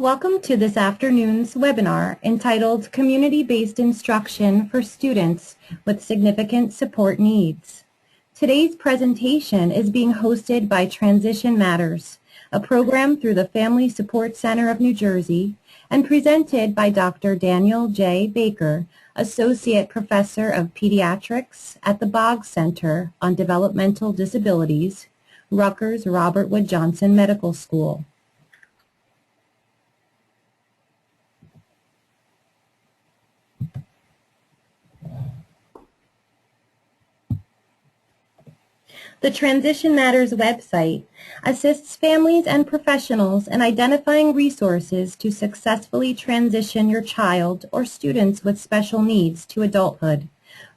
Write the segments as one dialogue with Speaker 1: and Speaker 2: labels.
Speaker 1: Welcome to this afternoon's webinar entitled Community-Based Instruction for Students with Significant Support Needs. Today's presentation is being hosted by Transition Matters, a program through the Family Support Center of New Jersey, and presented by Dr. Daniel J. Baker, Associate Professor of Pediatrics at the Boggs Center on Developmental Disabilities, Rutgers Robert Wood Johnson Medical School. The Transition Matters website assists families and professionals in identifying resources to successfully transition your child or students with special needs to adulthood.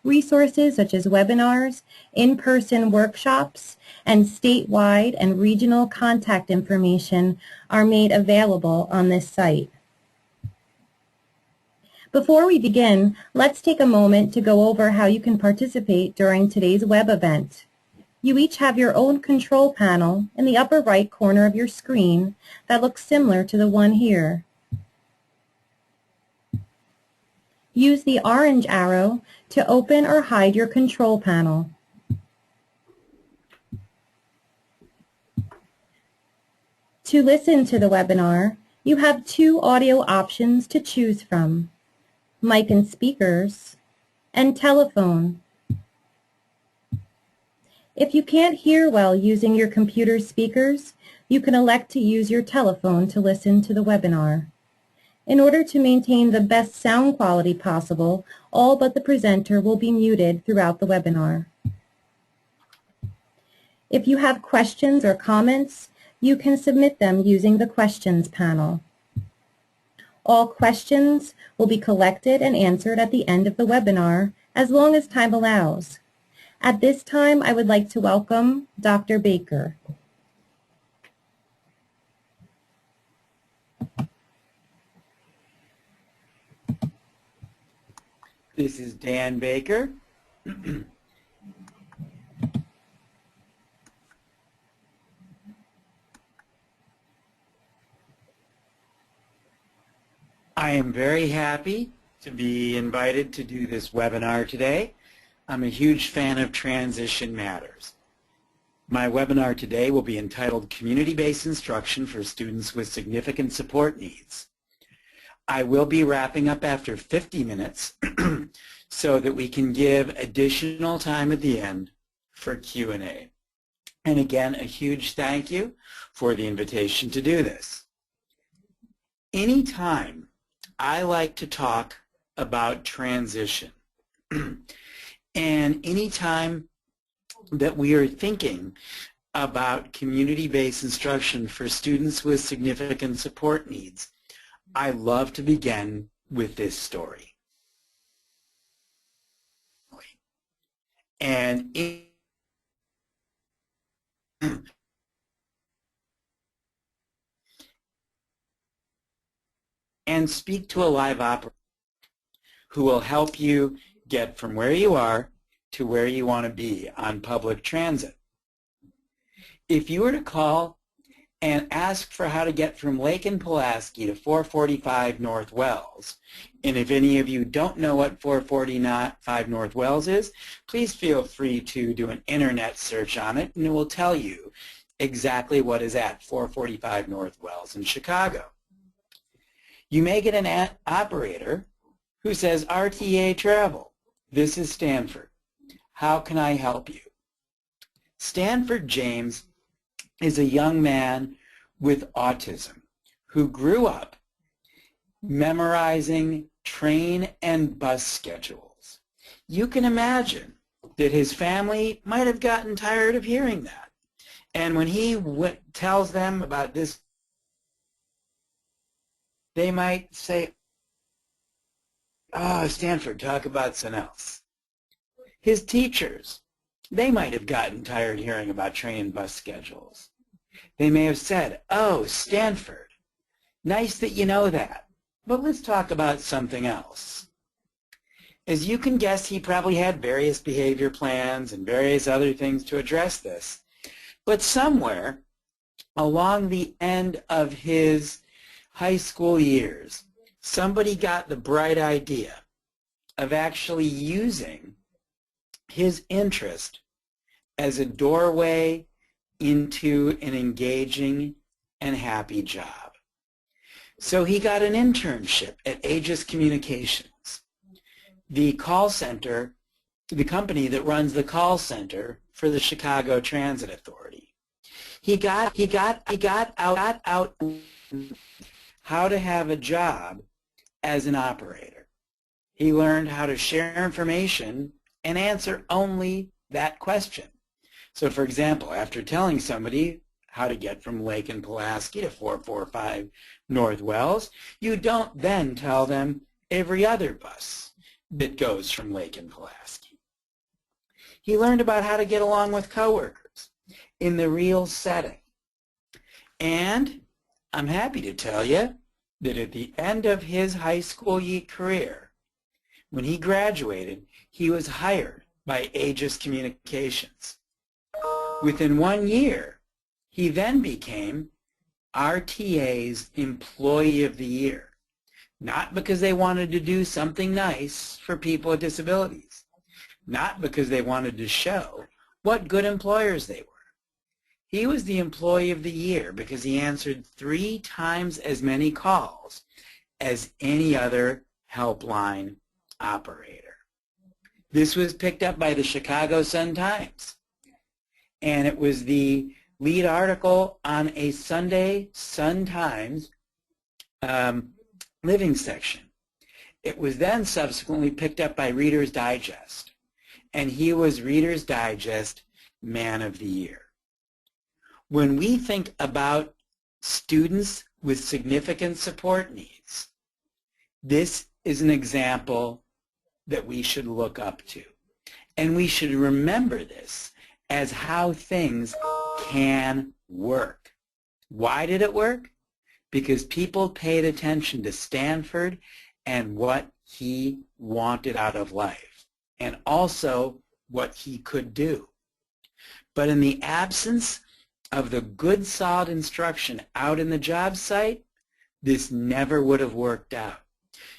Speaker 1: Resources such as webinars, in-person workshops, and statewide and regional contact information are made available on this site. Before we begin, let's take a moment to go over how you can participate during today's web event. You each have your own control panel in the upper right corner of your screen that looks similar to the one here. Use the orange arrow to open or hide your control panel. To listen to the webinar, you have two audio options to choose from: mic and speakers, and telephone. If you can't hear well using your computer speakers, you can elect to use your telephone to listen to the webinar. In order to maintain the best sound quality possible, all but the presenter will be muted throughout the webinar. If you have questions or comments, you can submit them using the questions panel. All questions will be collected and answered at the end of the webinar, as long as time allows. At this time, I would like to welcome Dr. Baker.
Speaker 2: This is Dan Baker. I am very happy to be invited to do this webinar today. I'm a huge fan of Transition Matters. My webinar today will be entitled Community-Based Instruction for Students with Significant Support Needs. I will be wrapping up after 50 minutes so that we can give additional time at the end for Q&A. And again, a huge thank you for the invitation to do this. Anytime I like to talk about transition, and anytime that we are thinking about community-based instruction for students with significant support needs, I love to begin with this story. And speak to a live operator who will help you get from where you are to where you want to be on public transit. If you were to call and ask for how to get from Lake and Pulaski to 445 North Wells, and if any of you don't know what 445 North Wells is, please feel free to do an internet search on it, and it will tell you exactly what is at 445 North Wells in Chicago. You may get an operator who says, RTA Travel, this is Stanford. How can I help you? Stanford James is a young man with autism who grew up memorizing train and bus schedules. You can imagine that his family might have gotten tired of hearing that. And when he tells them about this, they might say, oh, Stanford, talk about something else. His teachers, they might have gotten tired hearing about train and bus schedules. They may have said, oh, Stanford, nice that you know that, but let's talk about something else. As you can guess, he probably had various behavior plans and various other things to address this. But somewhere along the end of his high school years, somebody got the bright idea of actually using his interest as a doorway into an engaging and happy job. So he got an internship at Aegis Communications, the call center, the company that runs the call center for the Chicago Transit Authority. He got out how to have a job as an operator. He learned how to share information and answer only that question. So for example, after telling somebody how to get from Lake and Pulaski to 445 North Wells, you don't then tell them every other bus that goes from Lake and Pulaski. He learned about how to get along with coworkers in the real setting. And I'm happy to tell you that at the end of his high school career, when he graduated, he was hired by Aegis Communications. Within 1 year, he then became RTA's Employee of the Year, not because they wanted to do something nice for people with disabilities, not because they wanted to show what good employers they were. He was the Employee of the Year because he answered 3 times as many calls as any other helpline operator. This was picked up by the Chicago Sun-Times, and it was the lead article on a Sunday Sun-Times living section. It was then subsequently picked up by Reader's Digest, and he was Reader's Digest Man of the Year. When we think about students with significant support needs, this is an example that we should look up to. And we should remember this as how things can work. Why did it work? Because people paid attention to Stanford and what he wanted out of life, and also what he could do. But in the absence of the good, solid instruction out in the job site, this never would have worked out.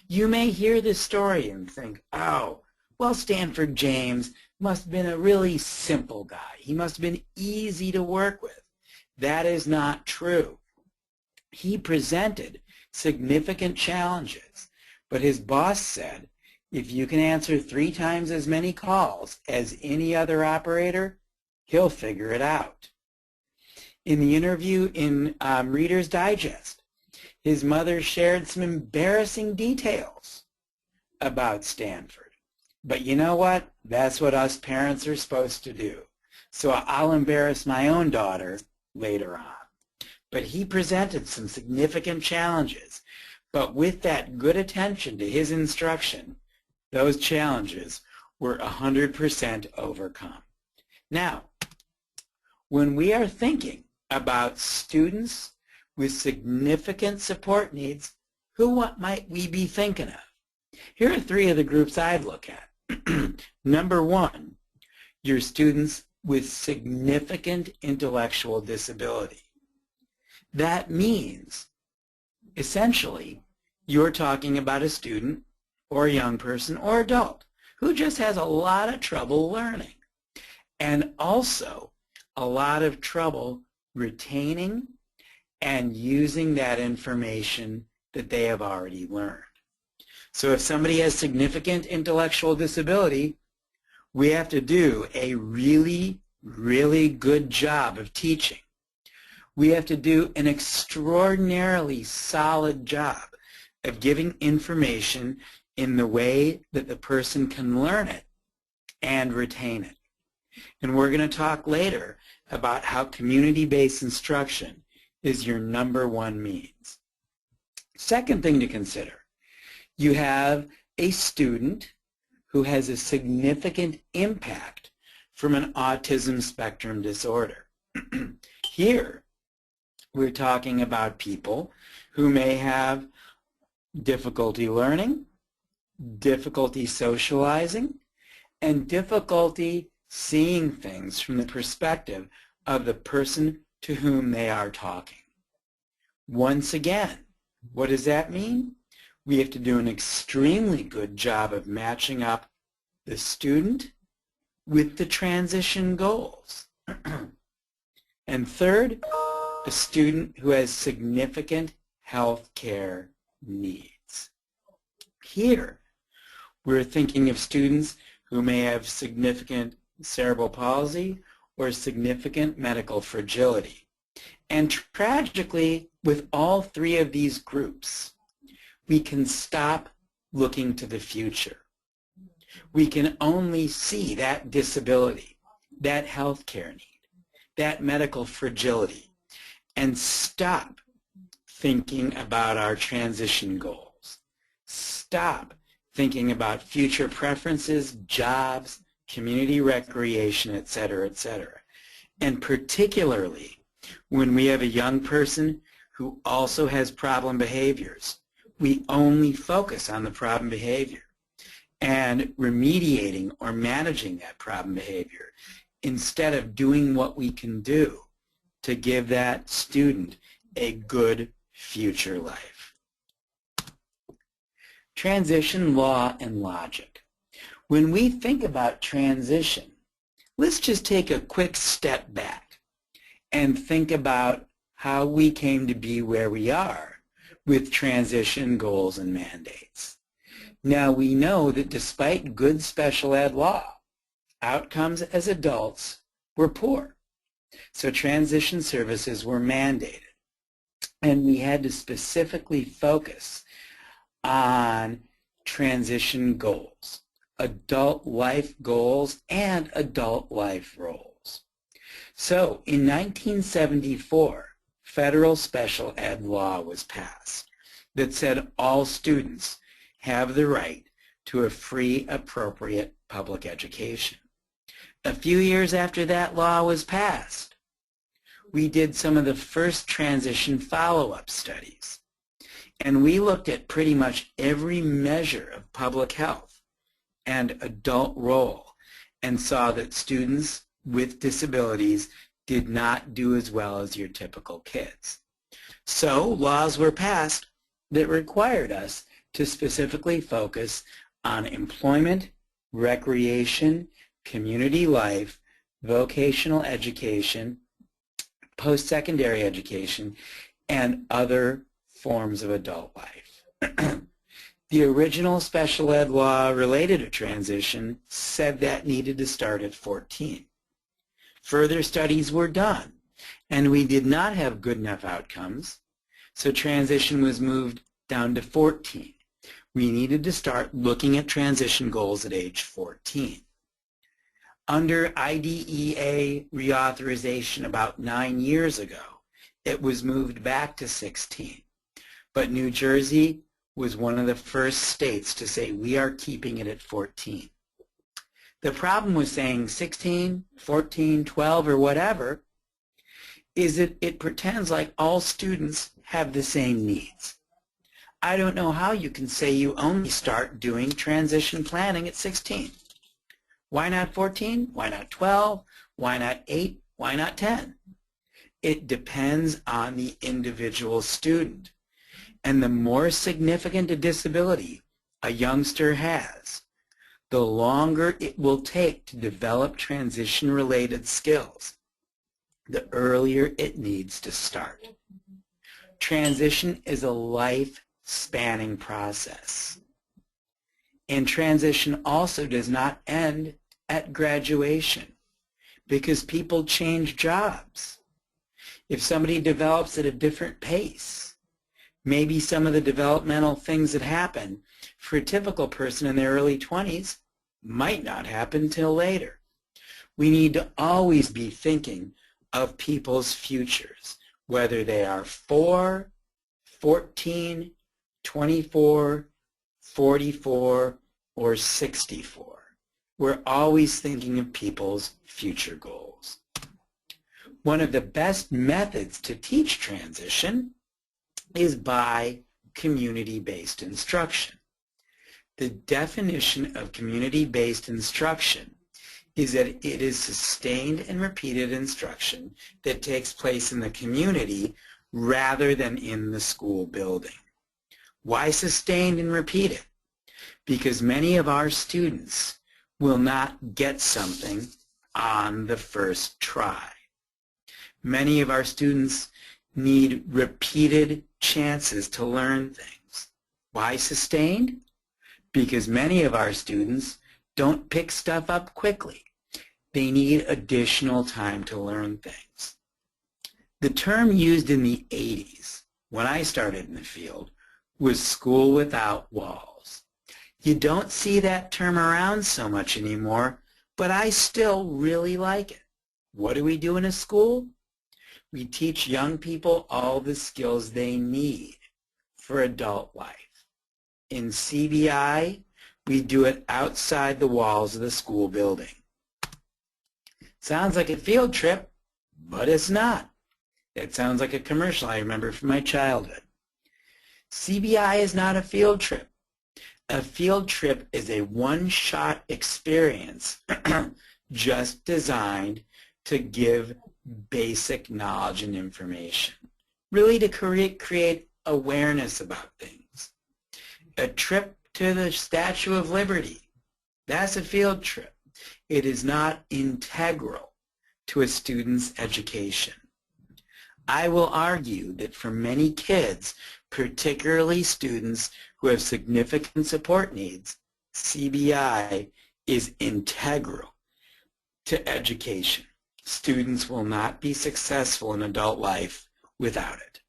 Speaker 2: You may hear this story and think, oh, well, Stanford James must have been a really simple guy. He must have been easy to work with. That is not true. He presented significant challenges, but his boss said, if you can answer 3 times as many calls as any other operator, he'll figure it out. In the interview in Reader's Digest, his mother shared some embarrassing details about Stanford. But you know what? That's what us parents are supposed to do. So I'll embarrass my own daughter later on. But he presented some significant challenges. But with that good attention to his instruction, those challenges were 100% overcome. Now, when we are thinking about students with significant support needs, what might we be thinking of? Here are 3 of the groups I'd look at. Number 1, your students with significant intellectual disability. That means, essentially, you're talking about a student or a young person or adult who just has a lot of trouble learning, and also a lot of trouble retaining and using that information that they have already learned. So if somebody has significant intellectual disability, we have to do a really, really good job of teaching. We have to do an extraordinarily solid job of giving information in the way that the person can learn it and retain it. And we're going to talk later about how community-based instruction is your number 1 means. Second thing to consider, you have a student who has a significant impact from an autism spectrum disorder. Here, we're talking about people who may have difficulty learning, difficulty socializing, and difficulty seeing things from the perspective of the person to whom they are talking. Once again, What does that mean? We have to do an extremely good job of matching up the student with the transition goals. And third, a student who has significant health care needs. Here, we're thinking of students who may have significant cerebral palsy or significant medical fragility. And tragically, with all three of these groups, we can stop looking to the future. We can only see that disability, that health care need, that medical fragility, and stop thinking about our transition goals. Stop thinking about future preferences, jobs, community recreation, etc., etc. And particularly when we have a young person who also has problem behaviors, we only focus on the problem behavior and remediating or managing that problem behavior instead of doing what we can do to give that student a good future life. Transition law and logic. When we think about transition, let's just take a quick step back and think about how we came to be where we are with transition goals and mandates. Now we know that despite good special ed law, outcomes as adults were poor. So transition services were mandated. And we had to specifically focus on transition goals, adult life goals, and adult life roles. So in 1974, federal special ed law was passed that said all students have the right to a free, appropriate public education. A few years after that law was passed, we did some of the first transition follow-up studies. And we looked at pretty much every measure of public health and adult role and saw that students with disabilities did not do as well as your typical kids. So laws were passed that required us to specifically focus on employment, recreation, community life, vocational education, post-secondary education, and other forms of adult life. The original special ed law related to transition said that needed to start at 14. Further studies were done, and we did not have good enough outcomes, so transition was moved down to 14. We needed to start looking at transition goals at age 14. Under IDEA reauthorization about 9 years ago, it was moved back to 16. But New Jersey was one of the first states to say we are keeping it at 14. The problem with saying 16, 14, 12, or whatever is that it pretends like all students have the same needs. I don't know how you can say you only start doing transition planning at 16. Why not 14? Why not 12? Why not 8? Why not 10? It depends on the individual student. And the more significant a disability a youngster has, the longer it will take to develop transition-related skills, the earlier it needs to start. Transition is a life-spanning process. And transition also does not end at graduation because people change jobs. If somebody develops at a different pace, maybe some of the developmental things that happen for a typical person in their early 20s might not happen till later. We need to always be thinking of people's futures, whether they are 4, 14, 24, 44, or 64. We're always thinking of people's future goals. One of the best methods to teach transition is by community-based instruction. The definition of community-based instruction is that it is sustained and repeated instruction that takes place in the community rather than in the school building. Why sustained and repeated? Because many of our students will not get something on the first try. Many of our students need repeated chances to learn things. Why sustained? Because many of our students don't pick stuff up quickly. They need additional time to learn things. The term used in the 80s, when I started in the field, was school without walls. You don't see that term around so much anymore, but I still really like it. What do we do in a school? We teach young people all the skills they need for adult life. In CBI, we do it outside the walls of the school building. Sounds like a field trip, but it's not. It sounds like a commercial I remember from my childhood. CBI is not a field trip. A field trip is a one-shot experience just designed to give basic knowledge and information, really to create awareness about things. A trip to the Statue of Liberty, that's a field trip. It is not integral to a student's education. I will argue that for many kids, particularly students who have significant support needs, CBI is integral to education. Students will not be successful in adult life without it.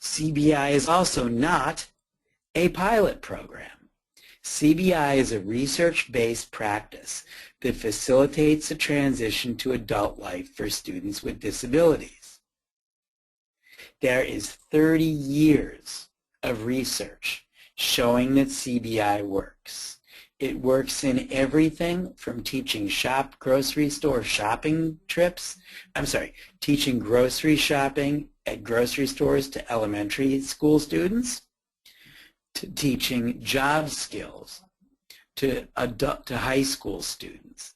Speaker 2: CBI is also not a pilot program. CBI is a research-based practice that facilitates the transition to adult life for students with disabilities. There is 30 years of research showing that CBI works. It works in everything from teaching grocery store shopping trips, teaching grocery shopping at grocery stores to elementary school students, to teaching job skills to high school students.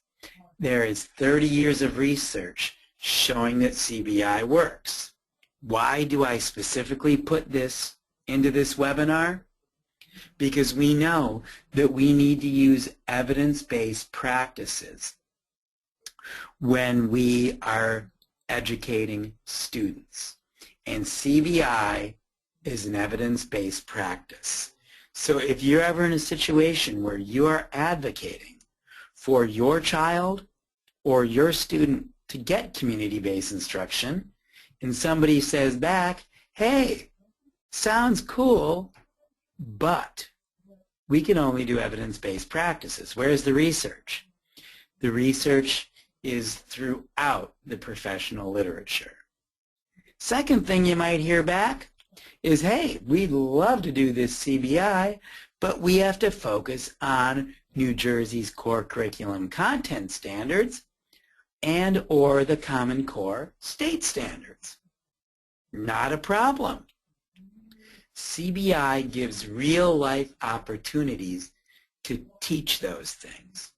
Speaker 2: There is 30 years of research showing that CBI works. Why do I specifically put this into this webinar? Because we know that we need to use evidence-based practices when we are educating students. And CBI is an evidence-based practice. So if you're ever in a situation where you are advocating for your child or your student to get community-based instruction, and somebody says back, hey, sounds cool, but we can only do evidence-based practices. Where's the research? The research is throughout the professional literature. Second thing you might hear back is, hey, we'd love to do this CBI, but we have to focus on New Jersey's core curriculum content standards and or the Common Core state standards. Not a problem. CBI gives real-life opportunities to teach those things.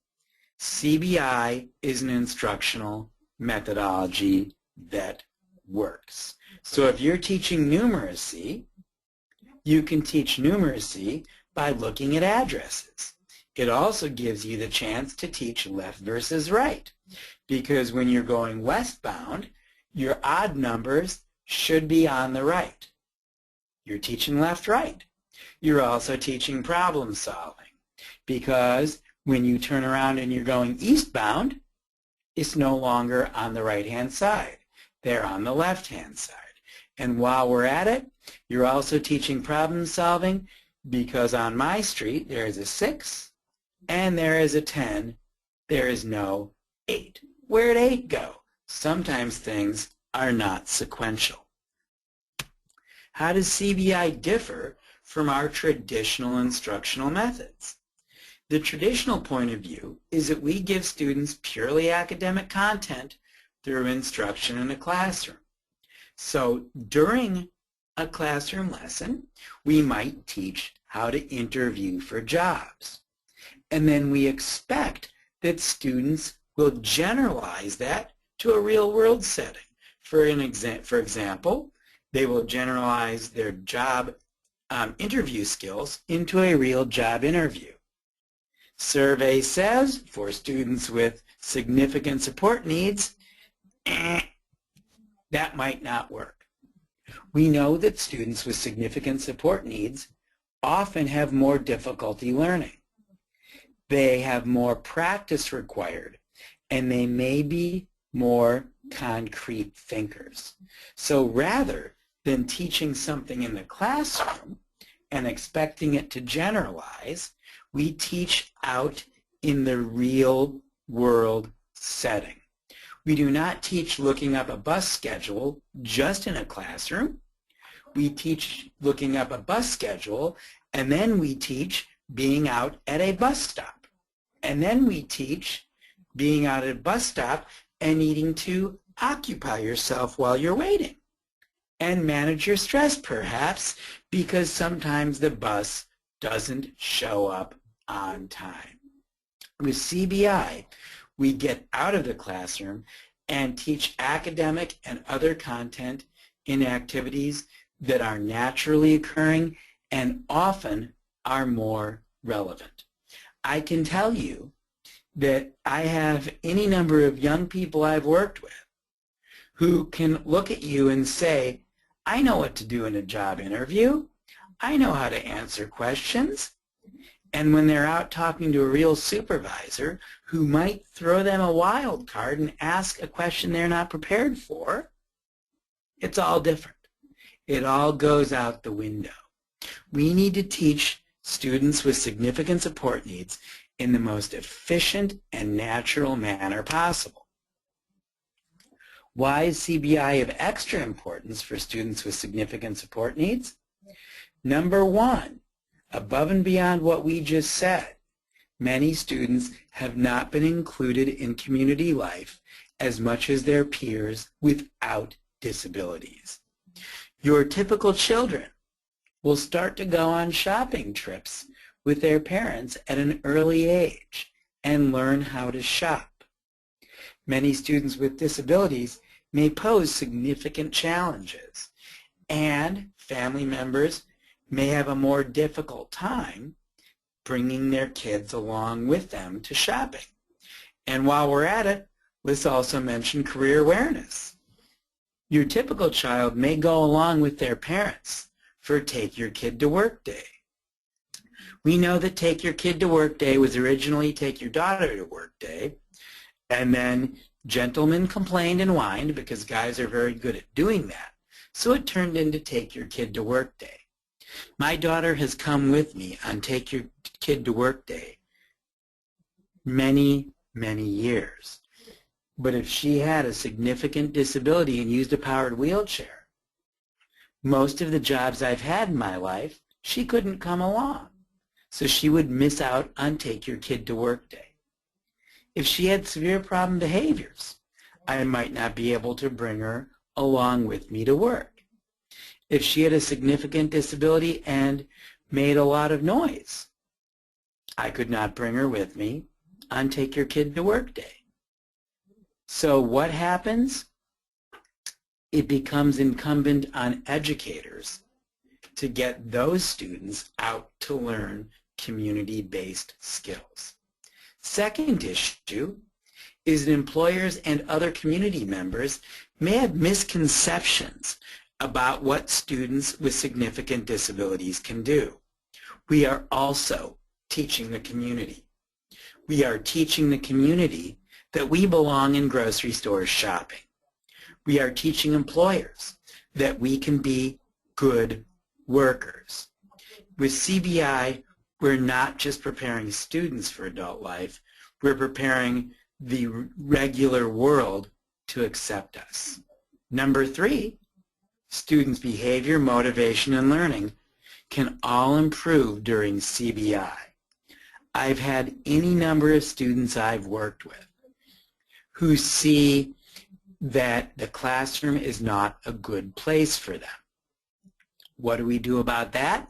Speaker 2: CBI is an instructional methodology that works. So if you're teaching numeracy, you can teach numeracy by looking at addresses. It also gives you the chance to teach left versus right, because when you're going westbound, your odd numbers should be on the right. You're teaching left-right. You're also teaching problem solving, because when you turn around and you're going eastbound, it's no longer on the right-hand side. They're on the left-hand side. And while we're at it, you're also teaching problem solving, because on my street there is a 6 and there is a 10. There is no 8. Where'd 8 go? Sometimes things are not sequential. How does CBI differ from our traditional instructional methods? The traditional point of view is that we give students purely academic content through instruction in a classroom. So during a classroom lesson, we might teach how to interview for jobs. And then we expect that students will generalize that to a real-world setting. For example, they will generalize their job interview skills into a real job interview. Survey says for students with significant support needs, that might not work. We know that students with significant support needs often have more difficulty learning. They have more practice required, and they may be more concrete thinkers. So rather than teaching something in the classroom and expecting it to generalize, we teach out in the real world setting. We do not teach looking up a bus schedule just in a classroom. We teach looking up a bus schedule, and then we teach being out at a bus stop. And then we teach being out at a bus stop and needing to occupy yourself while you're waiting. And manage your stress, perhaps, because sometimes the bus doesn't show up on time. With CBI, we get out of the classroom and teach academic and other content in activities that are naturally occurring and often are more relevant. I can tell you that I have any number of young people I've worked with who can look at you and say, I know what to do in a job interview. I know how to answer questions. And when they're out talking to a real supervisor who might throw them a wild card and ask a question they're not prepared for, it's all different. It all goes out the window. We need to teach students with significant support needs in the most efficient and natural manner possible. Why is CBI of extra importance for students with significant support needs? Number one, above and beyond what we just said, many students have not been included in community life as much as their peers without disabilities. Your typical children will start to go on shopping trips with their parents at an early age and learn how to shop. Many students with disabilities may pose significant challenges, and family members may have a more difficult time bringing their kids along with them to shopping. And while we're at it, let's also mention career awareness. Your typical child may go along with their parents for Take Your Kid to Work Day. We know that Take Your Kid to Work Day was originally Take Your Daughter to Work Day, and then gentlemen complained and whined because guys are very good at doing that. So it turned into Take Your Kid to Work Day. My daughter has come with me on Take Your Kid to Work Day many, many years. But if she had a significant disability and used a powered wheelchair, most of the jobs I've had in my life, she couldn't come along. So she would miss out on Take Your Kid to Work Day. If she had severe problem behaviors, I might not be able to bring her along with me to work. If she had a significant disability and made a lot of noise, I could not bring her with me on Take Your Kid to Work Day. So what happens? It becomes incumbent on educators to get those students out to learn community-based skills. Second issue is that employers and other community members may have misconceptions about what students with significant disabilities can do. We are also teaching the community. We are teaching the community that we belong in grocery stores shopping. We are teaching employers that we can be good workers. With CBI, we're not just preparing students for adult life, we're preparing the regular world to accept us. Number three, students' behavior, motivation, and learning can all improve during CBI. I've had any number of students I've worked with who see that the classroom is not a good place for them. What do we do about that?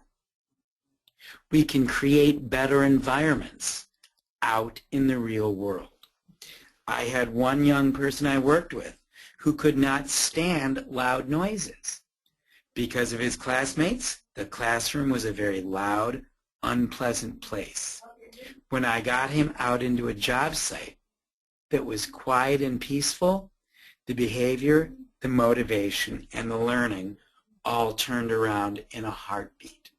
Speaker 2: We can create better environments out in the real world. I had one young person I worked with who could not stand loud noises. Because of his classmates, the classroom was a very loud, unpleasant place. When I got him out into a job site that was quiet and peaceful, the behavior, the motivation, and the learning all turned around in a heartbeat.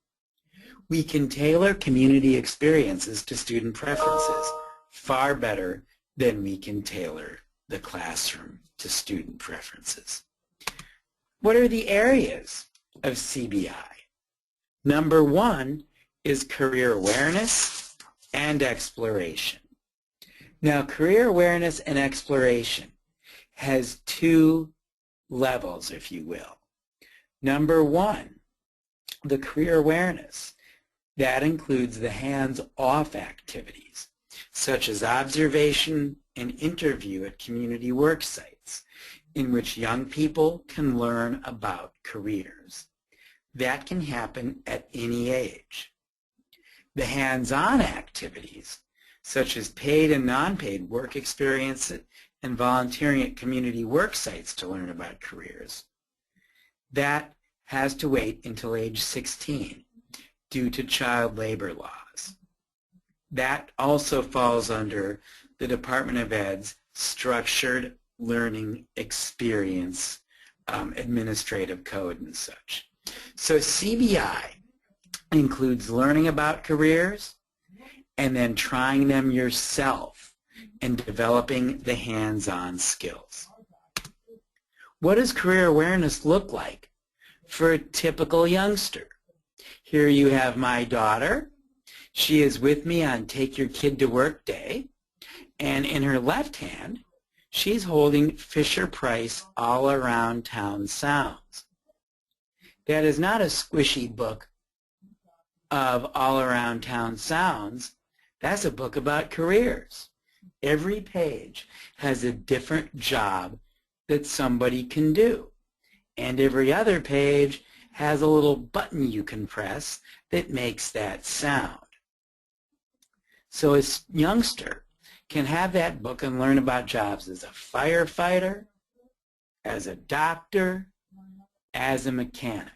Speaker 2: We can tailor community experiences to student preferences far better than we can tailor the classroom to student preferences. What are the areas of CBI? Number one is career awareness and exploration. Now, career awareness and exploration has two levels, if you will. Number one, the career awareness. That includes the hands-off activities, such as observation and interview at community work sites, in which young people can learn about careers. That can happen at any age. The hands-on activities, such as paid and non-paid work experience and volunteering at community work sites to learn about careers, that has to wait until age 16 due to child labor laws. That also falls under the Department of Ed's Structured Learning Experience Administrative Code and such. So CBI includes learning about careers and then trying them yourself and developing the hands-on skills. What does career awareness look like for a typical youngster? Here you have my daughter. She is with me on Take Your Kid to Work Day, and in her left hand, she's holding Fisher-Price All Around Town Sounds. That is not a squishy book of all around town sounds. That's a book about careers. Every page has a different job that somebody can do. And every other page has a little button you can press that makes that sound. So a youngster can have that book and learn about jobs as a firefighter, as a doctor, as a mechanic.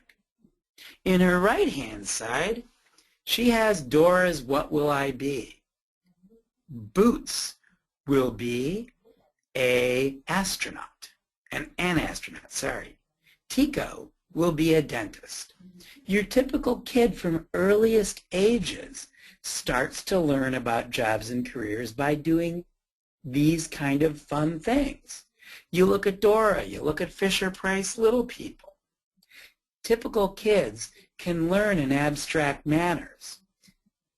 Speaker 2: In her right-hand side, she has Dora's What Will I Be? Boots will be an astronaut. Tico will be a dentist. Your typical kid from earliest ages starts to learn about jobs and careers by doing these kind of fun things. You look at Dora, you look at Fisher-Price Little People. Typical kids can learn in abstract manners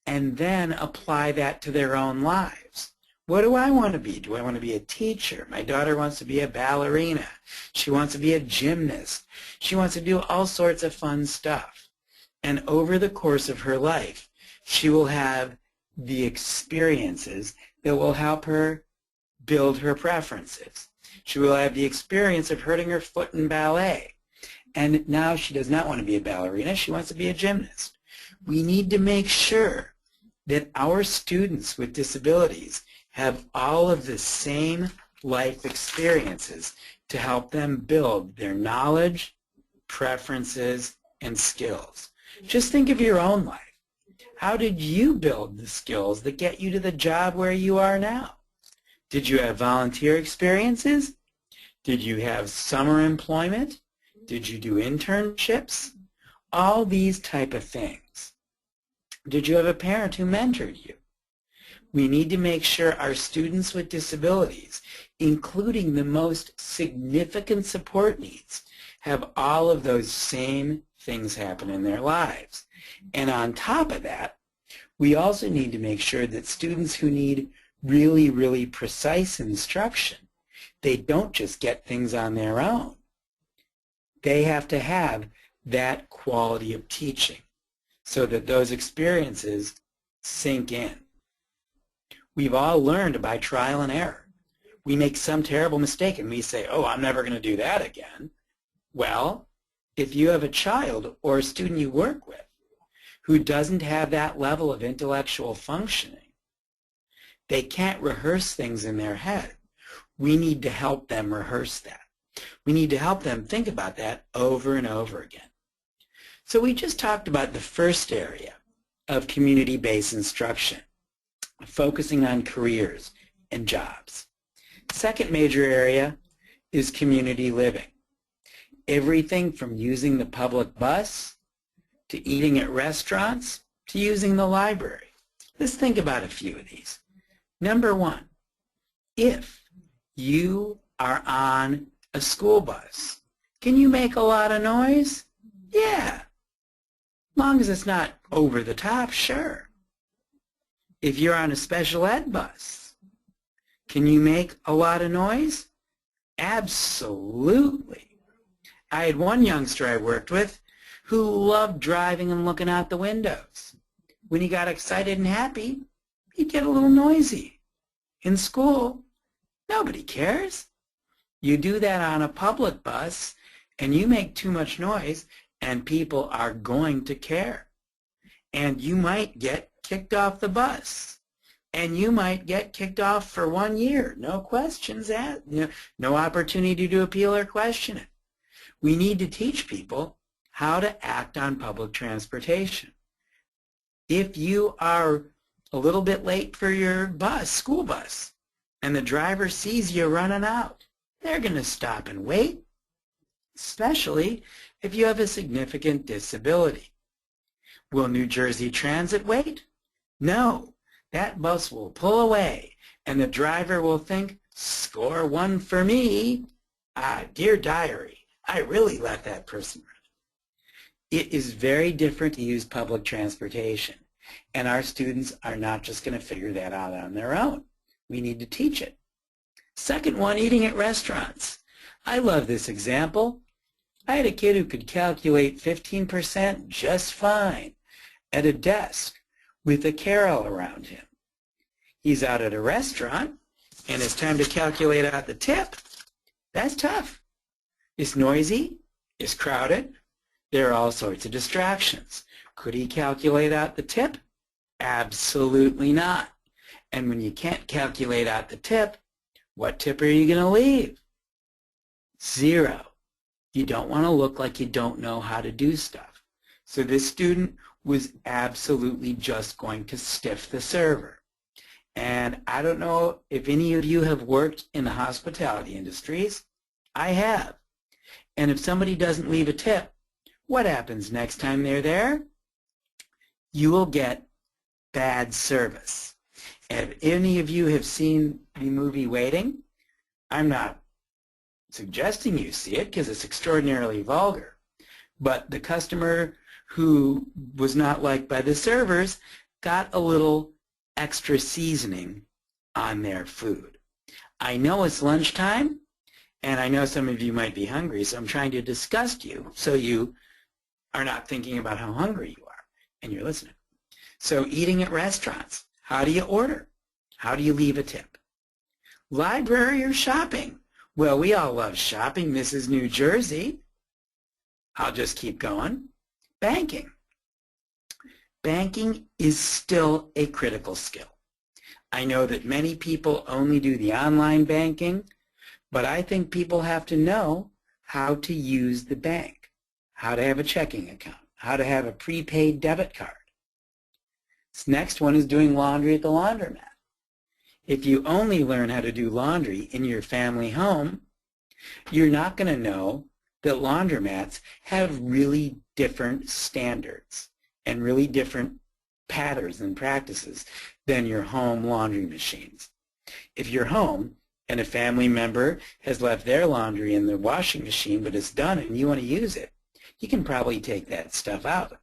Speaker 2: and then apply that to their own lives. What do I want to be? Do I want to be a teacher? My daughter wants to be a ballerina. She wants to be a gymnast. She wants to do all sorts of fun stuff. And over the course of her life, she will have the experiences that will help her build her preferences. She will have the experience of hurting her foot in ballet. And now she does not want to be a ballerina. She wants to be a gymnast. We need to make sure that our students with disabilities have all of the same life experiences to help them build their knowledge, preferences, and skills. Just think of your own life. How did you build the skills that get you to the job where you are now? Did you have volunteer experiences? Did you have summer employment? Did you do internships? All these type of things. Did you have a parent who mentored you? We need to make sure our students with disabilities, including the most significant support needs, have all of those same things happen in their lives. And on top of that, we also need to make sure that students who need really, really precise instruction, they don't just get things on their own. They have to have that quality of teaching so that those experiences sink in. We've all learned by trial and error. We make some terrible mistake and we say, oh, I'm never going to do that again. Well, if you have a child or a student you work with who doesn't have that level of intellectual functioning, they can't rehearse things in their head. We need to help them rehearse that. We need to help them think about that over and over again. So we just talked about the first area of community-based instruction, focusing on careers and jobs. Second major area is community living. Everything from using the public bus to eating at restaurants to using the library. Let's think about a few of these. Number one, if you are on a school bus, can you make a lot of noise? Yeah. As long as it's not over the top, sure. If you're on a special ed bus, can you make a lot of noise? Absolutely. I had one youngster I worked with who loved driving and looking out the windows. When he got excited and happy, he'd get a little noisy. In school, nobody cares. You do that on a public bus, and you make too much noise, and people are going to care. And you might get kicked off the bus. And you might get kicked off for 1 year. No questions asked. No opportunity to appeal or question it. We need to teach people how to act on public transportation. If you are a little bit late for your bus, school bus, and the driver sees you running out, they're going to stop and wait, especially if you have a significant disability. Will New Jersey Transit wait? No. That bus will pull away, and the driver will think, score one for me. Dear diary, I really let that person run. It is very different to use public transportation, and our students are not just going to figure that out on their own. We need to teach it. Second one, eating at restaurants. I love this example. I had a kid who could calculate 15% just fine at a desk with a carrel around him. He's out at a restaurant, and it's time to calculate out the tip. That's tough. It's noisy. It's crowded. There are all sorts of distractions. Could he calculate out the tip? Absolutely not. And when you can't calculate out the tip, what tip are you going to leave? 0. You don't want to look like you don't know how to do stuff. So this student was absolutely just going to stiff the server. And I don't know if any of you have worked in the hospitality industries. I have. And if somebody doesn't leave a tip, what happens next time they're there? You will get bad service. And if any of you have seen the movie Waiting, I'm not suggesting you see it because it's extraordinarily vulgar. But the customer who was not liked by the servers got a little extra seasoning on their food. I know it's lunchtime, and I know some of you might be hungry, so I'm trying to disgust you so you are not thinking about how hungry you are, and you're listening. So eating at restaurants, how do you order? How do you leave a tip? Library or shopping? Well, we all love shopping. This is New Jersey. I'll just keep going. Banking. Banking is still a critical skill. I know that many people only do the online banking, but I think people have to know how to use the bank, how to have a checking account, how to have a prepaid debit card. This next one is doing laundry at the laundromat. If you only learn how to do laundry in your family home, you're not going to know that laundromats have really different standards and really different patterns and practices than your home laundry machines. If you're home and a family member has left their laundry in the washing machine but it's done and you want to use it, you can probably take that stuff out.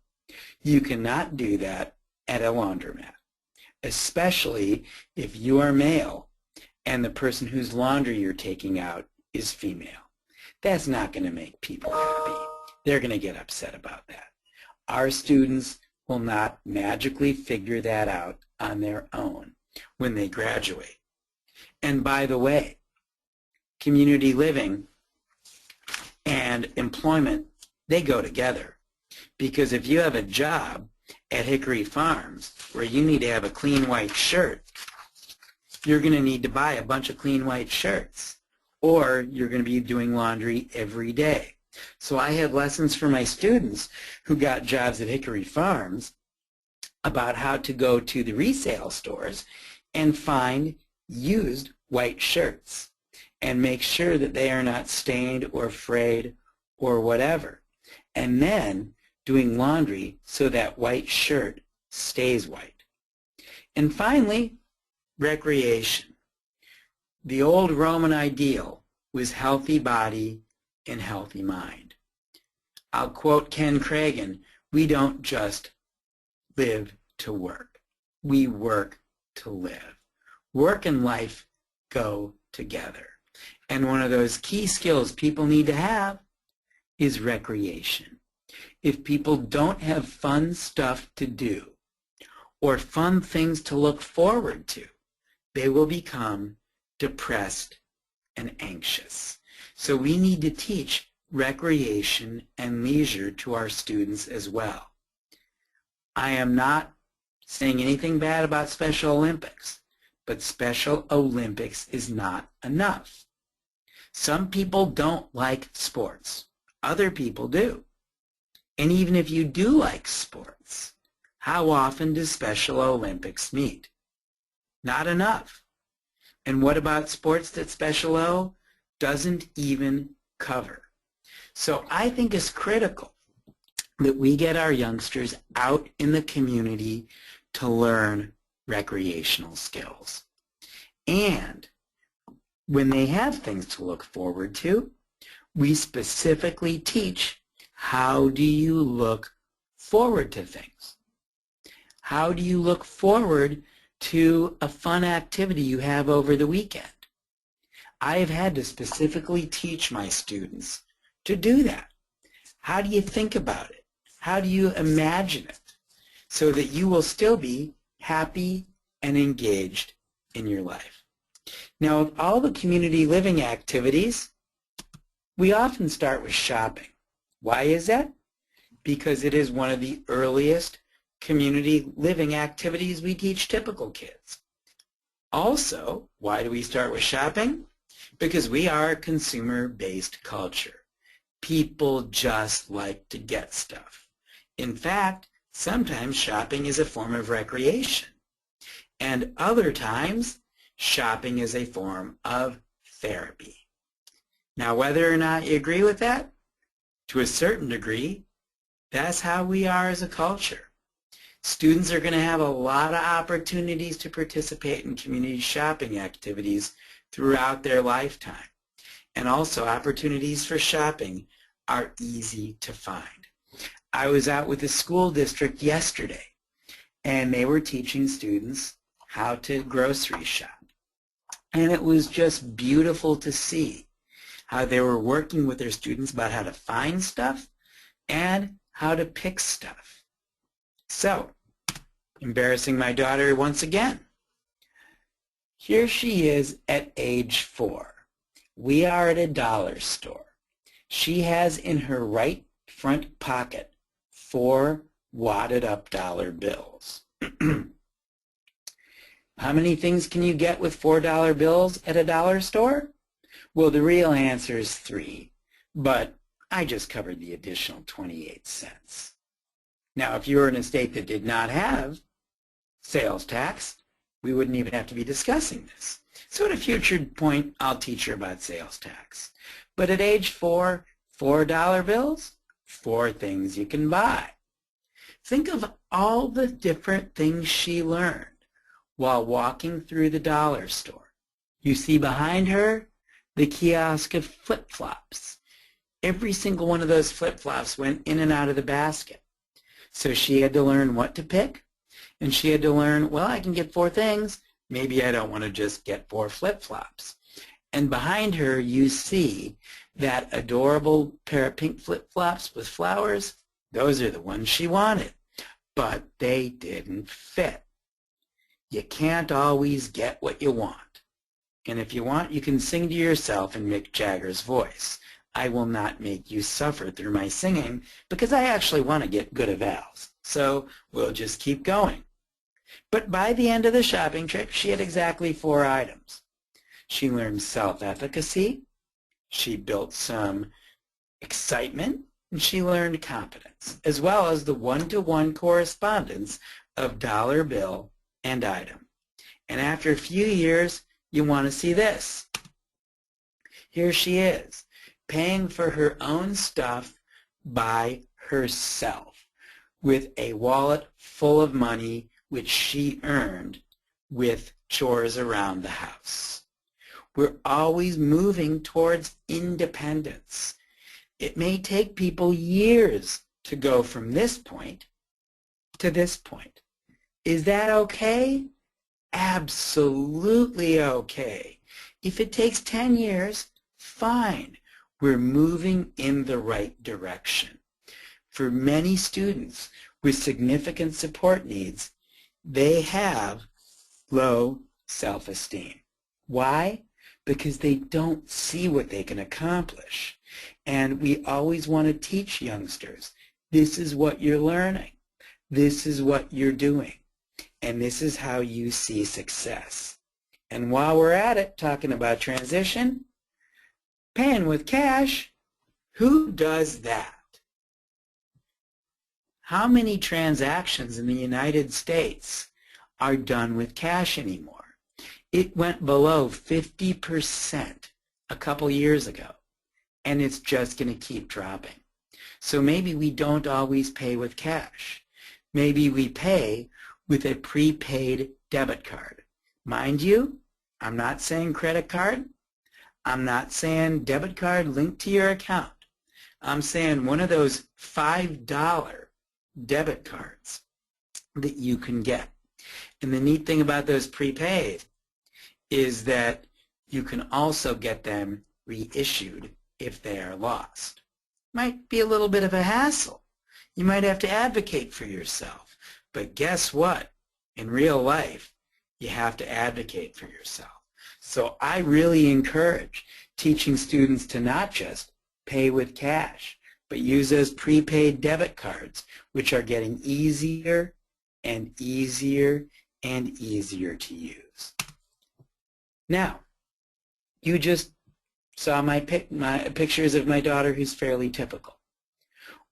Speaker 2: You cannot do that at a laundromat, especially if you are male and the person whose laundry you're taking out is female. That's not going to make people happy. They're going to get upset about that. Our students will not magically figure that out on their own when they graduate. And by the way, community living and employment, they go together. Because if you have a job at Hickory Farms where you need to have a clean white shirt, you're going to need to buy a bunch of clean white shirts, or you're going to be doing laundry every day. So I had lessons for my students who got jobs at Hickory Farms about how to go to the resale stores and find used white shirts and make sure that they are not stained or frayed or whatever. And then doing laundry so that white shirt stays white. And finally, recreation. The old Roman ideal was healthy body and healthy mind. I'll quote Ken Cragen, we don't just live to work. We work to live. Work and life go together. And one of those key skills people need to have is recreation. If people don't have fun stuff to do or fun things to look forward to, they will become depressed and anxious. So we need to teach recreation and leisure to our students as well. I am not saying anything bad about Special Olympics, but Special Olympics is not enough. Some people don't like sports. Other people do. And even if you do like sports, how often does Special Olympics meet? Not enough. And what about sports that Special O doesn't even cover? So I think it's critical that we get our youngsters out in the community to learn recreational skills. And when they have things to look forward to, we specifically teach how do you look forward to things? How do you look forward to a fun activity you have over the weekend? I have had to specifically teach my students to do that. How do you think about it? How do you imagine it so that you will still be happy and engaged in your life? Now, of all the community living activities, we often start with shopping. Why is that? Because it is one of the earliest community living activities we teach typical kids. Also, why do we start with shopping? Because we are a consumer-based culture. People just like to get stuff. In fact, sometimes shopping is a form of recreation. And other times, shopping is a form of therapy. Now, whether or not you agree with that, to a certain degree, that's how we are as a culture. Students are going to have a lot of opportunities to participate in community shopping activities throughout their lifetime. And also, opportunities for shopping are easy to find. I was out with the school district yesterday, and they were teaching students how to grocery shop. And it was just beautiful to see how they were working with their students about how to find stuff and how to pick stuff. So, embarrassing my daughter once again. Here she is at age 4. We are at a dollar store. She has in her right front pocket 4 wadded up dollar bills. How many things can you get with $4 bills at a dollar store? Well, the real answer is 3, but I just covered the additional 28 cents. Now, if you were in a state that did not have sales tax, we wouldn't even have to be discussing this. So at a future point, I'll teach her about sales tax. But at age 4, $4 bills, 4 things you can buy. Think of all the different things she learned while walking through the dollar store. You see behind her the kiosk of flip-flops. Every single one of those flip-flops went in and out of the basket. So she had to learn what to pick, and she had to learn, well, I can get 4 things. Maybe I don't want to just get 4 flip-flops. And behind her, you see that adorable pair of pink flip-flops with flowers. Those are the ones she wanted, but they didn't fit. You can't always get what you want. And if you want, you can sing to yourself in Mick Jagger's voice. I will not make you suffer through my singing because I actually want to get good evals. So we'll just keep going. But by the end of the shopping trip, she had exactly 4 items. She learned self-efficacy. She built some excitement, and she learned competence, as well as the one-to-one correspondence of dollar bill and item. And after a few years, you want to see this. Here she is, paying for her own stuff by herself, with a wallet full of money which she earned with chores around the house. We're always moving towards independence. It may take people years to go from this point to this point. Is that okay? Absolutely okay. If it takes 10 years, fine. We're moving in the right direction. For many students with significant support needs, they have low self-esteem. Why? Because they don't see what they can accomplish. And we always want to teach youngsters, this is what you're learning. This is what you're doing. And this is how you see success. And while we're at it, talking about transition, paying with cash, who does that? How many transactions in the United States are done with cash anymore? It went below 50% a couple years ago, and it's just going to keep dropping. So maybe we don't always pay with cash. Maybe we pay with a prepaid debit card. Mind you, I'm not saying credit card. I'm not saying debit card linked to your account. I'm saying one of those $5 debit cards that you can get. And the neat thing about those prepaid is that you can also get them reissued if they are lost. Might be a little bit of a hassle. You might have to advocate for yourself. But guess what? In real life, you have to advocate for yourself. So I really encourage teaching students to not just pay with cash, but use those prepaid debit cards, which are getting easier and easier and easier to use. Now, you just saw my pictures of my daughter who's fairly typical.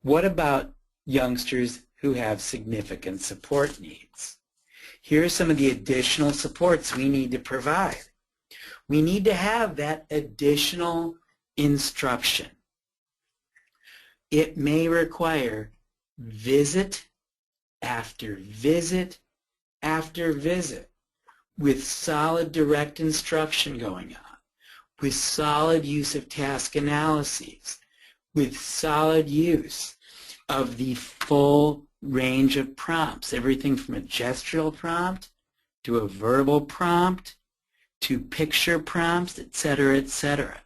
Speaker 2: What about youngsters who have significant support needs? Here are some of the additional supports we need to provide. We need to have that additional instruction. It may require visit after visit after visit with solid direct instruction going on, with solid use of task analyses, with solid use of the full range of prompts, everything from a gestural prompt to a verbal prompt to picture prompts, etc., etc.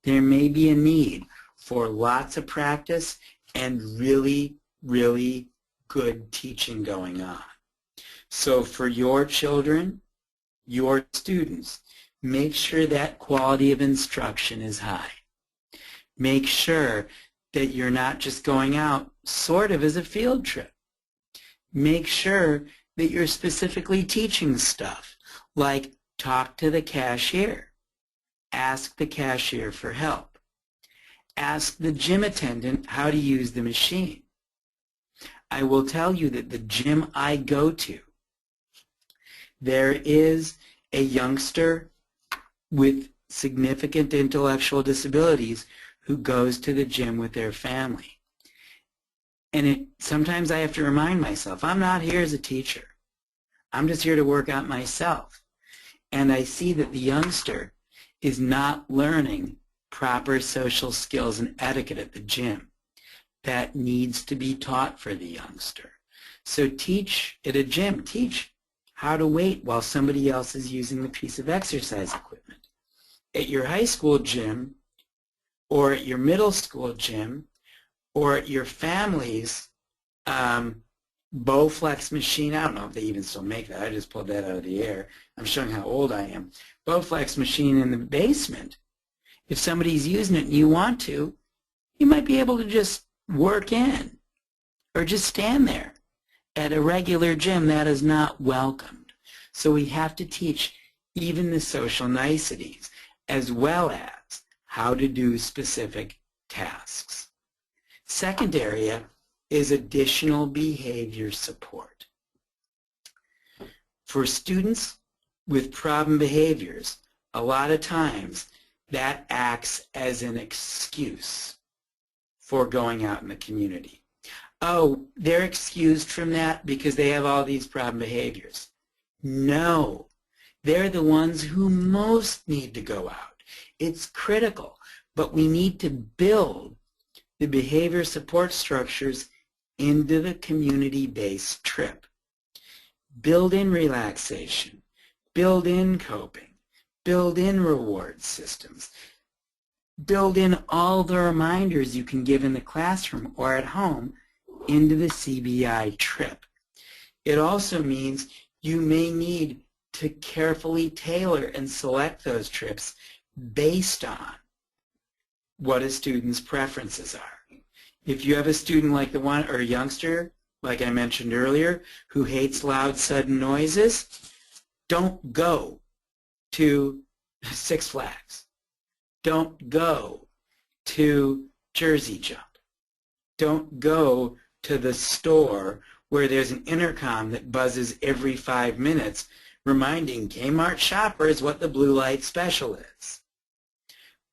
Speaker 2: There may be a need for lots of practice and really, really good teaching going on. So for your children, your students, make sure that quality of instruction is high. Make sure that you're not just going out sort of as a field trip. Make sure that you're specifically teaching stuff like talk to the cashier, ask the cashier for help, ask the gym attendant how to use the machine. I will tell you that the gym I go to, there is a youngster with significant intellectual disabilities who goes to the gym with their family. And sometimes I have to remind myself, I'm not here as a teacher. I'm just here to work out myself. And I see that the youngster is not learning proper social skills and etiquette at the gym. That needs to be taught for the youngster. So teach at a gym, teach how to wait while somebody else is using the piece of exercise equipment. At your high school gym, or at your middle school gym, or at your family's Bowflex machine. I don't know if they even still make that. I just pulled that out of the air. I'm showing how old I am. Bowflex machine in the basement. If somebody's using it and you want to, you might be able to just work in or just stand there. At a regular gym, that is not welcomed. So we have to teach even the social niceties as well as how to do specific tasks. Second area is additional behavior support. For students with problem behaviors, a lot of times that acts as an excuse for going out in the community. Oh, they're excused from that because they have all these problem behaviors. No, they're the ones who most need to go out. It's critical, but we need to build the behavior support structures into the community-based trip. Build in relaxation, build in coping, build in reward systems, build in all the reminders you can give in the classroom or at home into the CBI trip. It also means you may need to carefully tailor and select those trips based on what a student's preferences are. If you have a student like the one, or a youngster, like I mentioned earlier, who hates loud, sudden noises, don't go to Six Flags. Don't go to Jersey Jump. Don't go to the store where there's an intercom that buzzes every 5 minutes reminding Kmart shoppers what the blue light special is.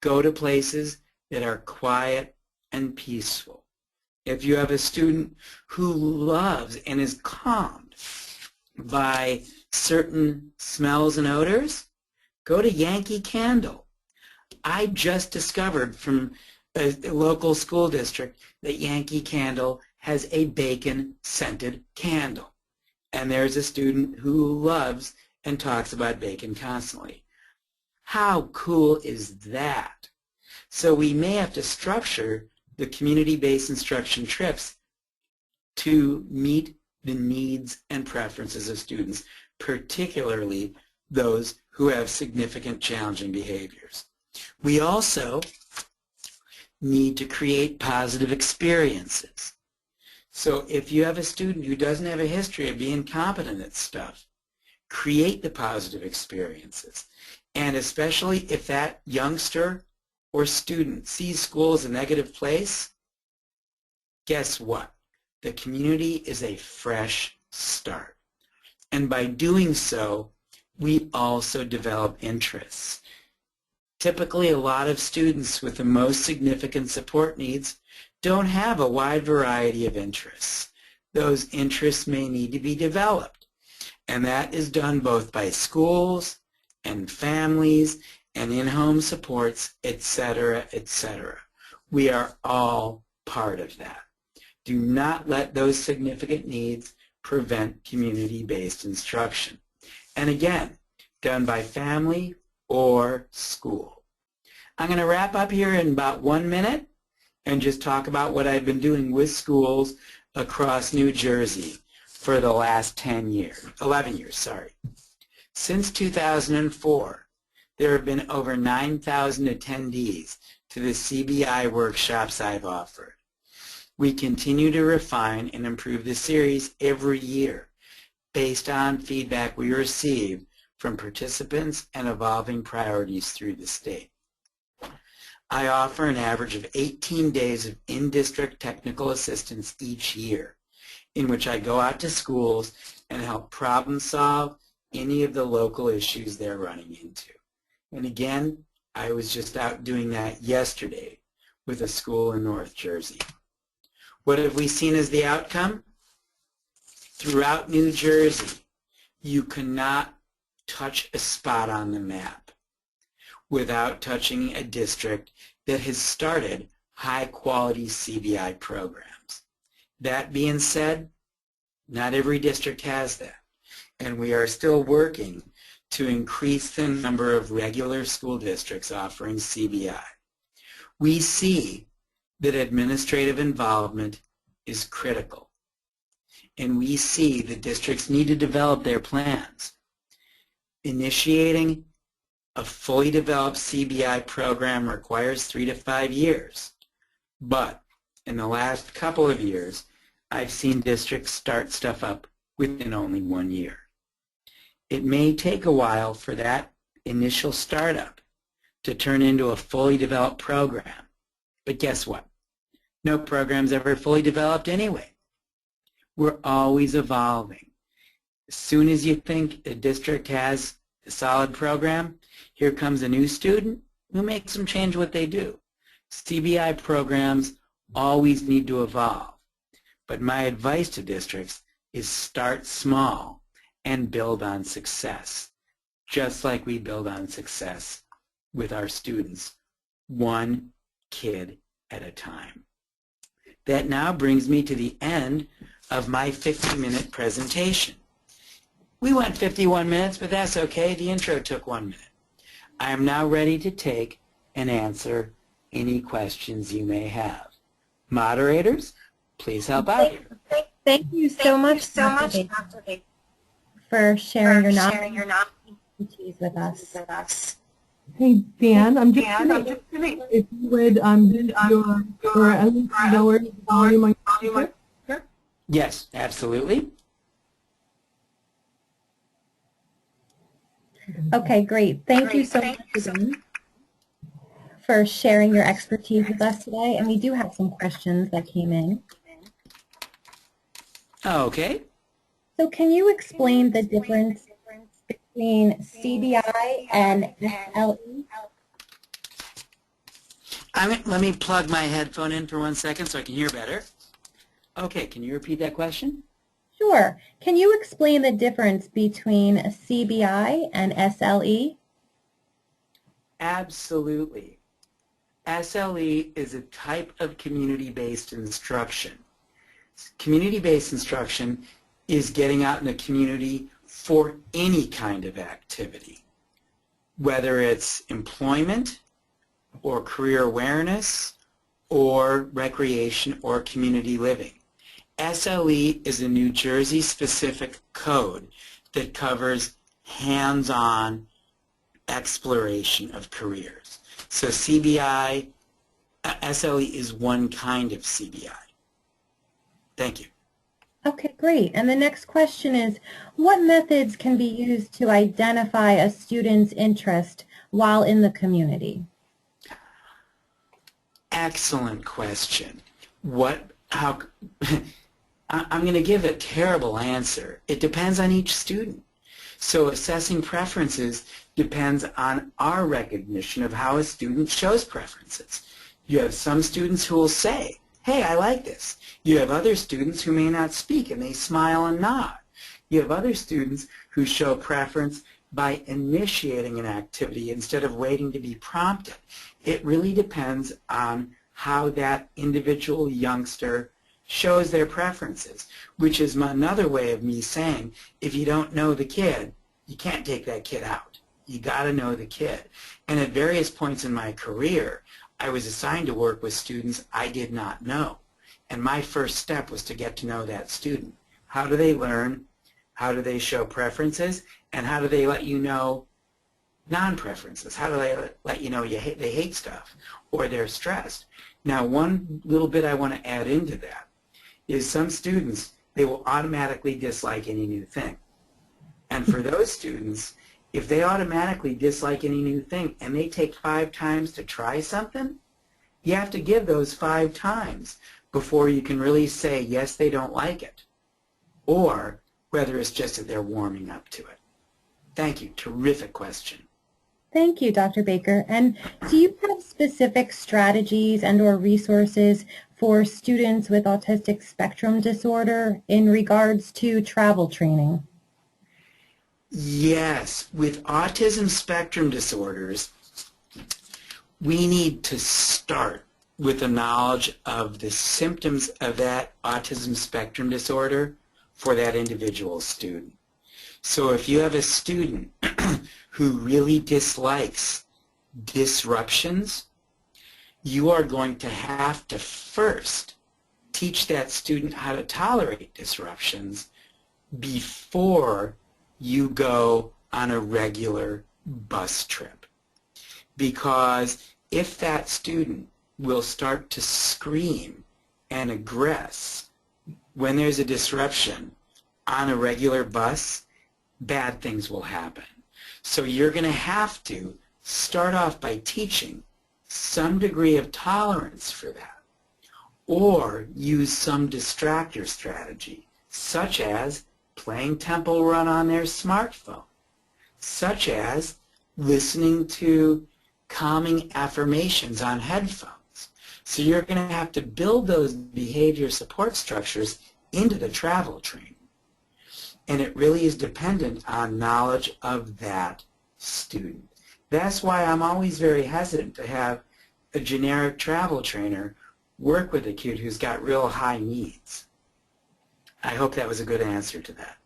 Speaker 2: Go to places that are quiet and peaceful. If you have a student who loves and is calmed by certain smells and odors, go to Yankee Candle. I just discovered from a local school district that Yankee Candle has a bacon-scented candle. And there's a student who loves and talks about bacon constantly. How cool is that? So we may have to structure the community-based instruction trips to meet the needs and preferences of students, particularly those who have significant challenging behaviors. We also need to create positive experiences. So if you have a student who doesn't have a history of being competent at stuff, create the positive experiences. And especially if that youngster or student sees school as a negative place, guess what? The community is a fresh start. And by doing so, we also develop interests. Typically, a lot of students with the most significant support needs don't have a wide variety of interests. Those interests may need to be developed. And that is done both by schools and families and in-home supports, etc., etc. We are all part of that. Do not let those significant needs prevent community-based instruction. And again, done by family or school. I'm going to wrap up here in about 1 minute and just talk about what I've been doing with schools across New Jersey for the last 11 years. Since 2004, there have been over 9,000 attendees to the CBI workshops I've offered. We continue to refine and improve the series every year based on feedback we receive from participants and evolving priorities through the state. I offer an average of 18 days of in-district technical assistance each year, in which I go out to schools and help problem solve any of the local issues they're running into. And again, I was just out doing that yesterday with a school in North Jersey. What have we seen as the outcome? Throughout New Jersey, you cannot touch a spot on the map without touching a district that has started high-quality CBI programs. That being said, not every district has that, and we are still working to increase the number of regular school districts offering CBI. We see that administrative involvement is critical, and we see that districts need to develop their plans. Initiating a fully developed CBI program requires 3 to 5 years, but in the last couple of years, I've seen districts start stuff up within only 1 year. It may take a while for that initial startup to turn into a fully developed program, but guess what? No program's ever fully developed anyway. We're always evolving. As soon as you think a district has a solid program, here comes a new student who makes them change what they do. CBI programs always need to evolve. But my advice to districts is start small and build on success, just like we build on success with our students, one kid at a time. That now brings me to the end of my 50-minute presentation. We went 51 minutes, but that's okay. The intro took 1 minute. I am now ready to take and answer any questions you may have. Moderators, please help out here.
Speaker 1: Thank you so much, Dr. Baker, for sharing your knowledge with us.
Speaker 3: Hey, Dan, I'm just gonna if you would use your, or at least lower the volume on your speaker.
Speaker 2: Yes, absolutely.
Speaker 1: Okay, great. Thank you so much again for sharing your expertise with us today. And we do have some questions that came in.
Speaker 2: Okay.
Speaker 1: So can you explain the difference between CBI and SLE?
Speaker 2: Let me plug my headphone in for 1 second so I can hear better. Okay, can you repeat that question?
Speaker 1: Sure. Can you explain the difference between CBI and SLE?
Speaker 2: Absolutely. SLE is a type of community-based instruction. Community-based instruction is getting out in the community for any kind of activity, whether it's employment or career awareness or recreation or community living. SLE is a New Jersey-specific code that covers hands-on exploration of careers. So CBI, SLE is one kind of CBI. Thank you.
Speaker 1: Okay, great. And the next question is, what methods can be used to identify a student's interest while in the community?
Speaker 2: Excellent question. I'm going to give a terrible answer. It depends on each student. So assessing preferences depends on our recognition of how a student shows preferences. You have some students who will say, hey, I like this. You have other students who may not speak and they smile and nod. You have other students who show preference by initiating an activity instead of waiting to be prompted. It really depends on how that individual youngster shows their preferences, which is another way of me saying, if you don't know the kid, you can't take that kid out. You got to know the kid. And at various points in my career, I was assigned to work with students I did not know. And my first step was to get to know that student. How do they learn? How do they show preferences? And how do they let you know non-preferences? How do they let you know they hate stuff or they're stressed? Now, one little bit I want to add into that is some students, they will automatically dislike any new thing. And for those students, if they automatically dislike any new thing and they take 5 times to try something, you have to give those 5 times before you can really say, yes, they don't like it, or whether it's just that they're warming up to it. Thank you. Terrific question.
Speaker 1: Thank you, Dr. Baker. And do you have specific strategies and or resources for students with autistic spectrum disorder in regards to travel training?
Speaker 2: Yes. With autism spectrum disorders, we need to start with the knowledge of the symptoms of that autism spectrum disorder for that individual student. So if you have a student who really dislikes disruptions, you are going to have to first teach that student how to tolerate disruptions before you go on a regular bus trip. Because if that student will start to scream and aggress when there's a disruption on a regular bus, bad things will happen. So you're going to have to start off by teaching some degree of tolerance for that. or use some distractor strategy, such as playing Temple Run on their smartphone, such as listening to calming affirmations on headphones. So you're going to have to build those behavior support structures into the travel training. And it really is dependent on knowledge of that student. That's why I'm always very hesitant to have a generic travel trainer work with a kid who's got real high needs. I hope that was a good answer to that.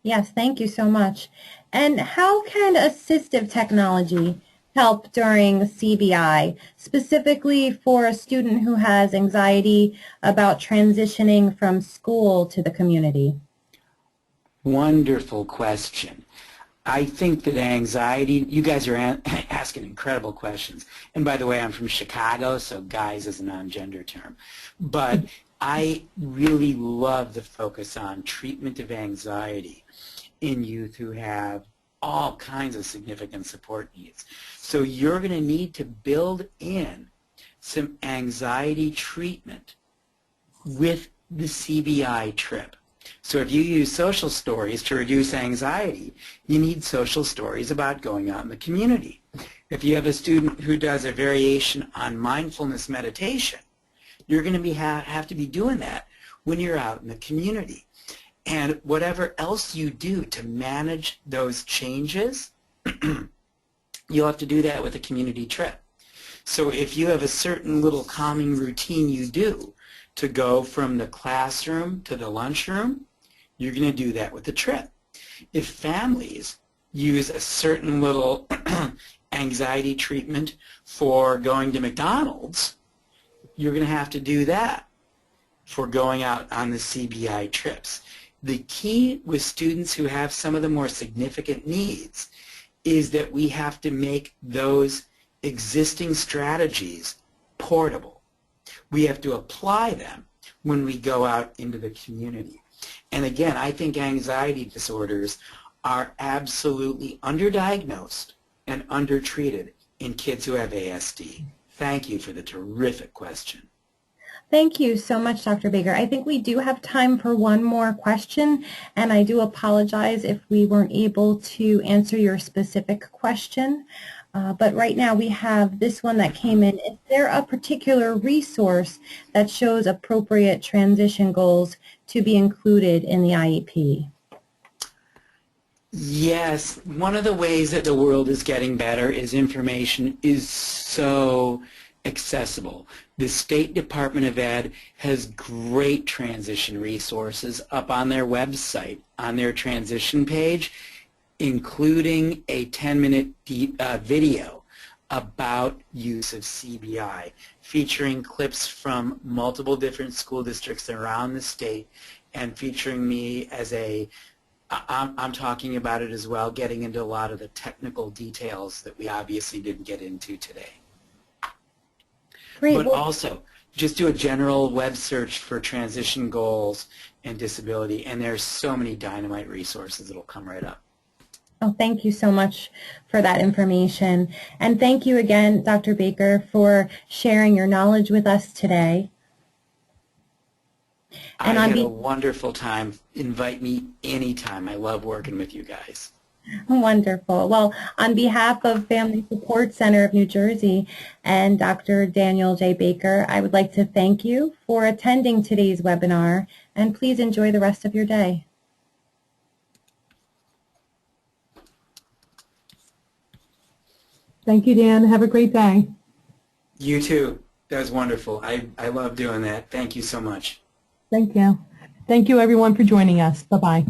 Speaker 1: Yes, thank you so much. And how can assistive technology help during CBI, specifically for a student who has anxiety about transitioning from school to the community?
Speaker 2: Wonderful question. I think that anxiety, you guys are asking incredible questions. And by the way, I'm from Chicago, so guys is a non-gender term. But I really love the focus on treatment of anxiety in youth who have all kinds of significant support needs. So you're going to need to build in some anxiety treatment with the CBI trip. So if you use social stories to reduce anxiety, you need social stories about going out in the community. If you have a student who does a variation on mindfulness meditation, you're going to have to be doing that when you're out in the community. And whatever else you do to manage those changes, you'll have to do that with a community trip. So if you have a certain little calming routine you do to go from the classroom to the lunchroom, you're going to do that with the trip. If families use a certain little anxiety treatment for going to McDonald's, you're going to have to do that for going out on the CBI trips. The key with students who have some of the more significant needs is that we have to make those existing strategies portable. We have to apply them when we go out into the community. And again, I think anxiety disorders are absolutely underdiagnosed and undertreated in kids who have ASD. Thank you for the terrific question.
Speaker 1: Thank you so much, Dr. Baker. I think we do have time for one more question, and I do apologize if we weren't able to answer your specific question. But right now we have this one that came in. Is there a particular resource that shows appropriate transition goals to be included in the IEP?
Speaker 2: Yes, one of the ways that the world is getting better is information is so accessible. The State Department of Ed has great transition resources up on their website, on their transition page, including a 10-minute video about use of CBI, featuring clips from multiple different school districts around the state and featuring me as I'm talking about it as well, getting into a lot of the technical details that we obviously didn't get into today.
Speaker 1: Great.
Speaker 2: But also, just do a general web search for transition goals and disability, and there's so many dynamite resources that'll come right up.
Speaker 1: Oh, thank you so much for that information. And thank you again, Dr. Baker, for sharing your knowledge with us today. And
Speaker 2: I had a wonderful time. Invite me anytime. I love working with you guys.
Speaker 1: Wonderful. Well, on behalf of Family Support Center of New Jersey and Dr. Daniel J. Baker, I would like to thank you for attending today's webinar, and please enjoy the rest of your day.
Speaker 3: Thank you, Dan. Have a great day.
Speaker 2: You too. That was wonderful. I love doing that. Thank you so much.
Speaker 3: Thank you. Thank you, everyone, for joining us. Bye-bye.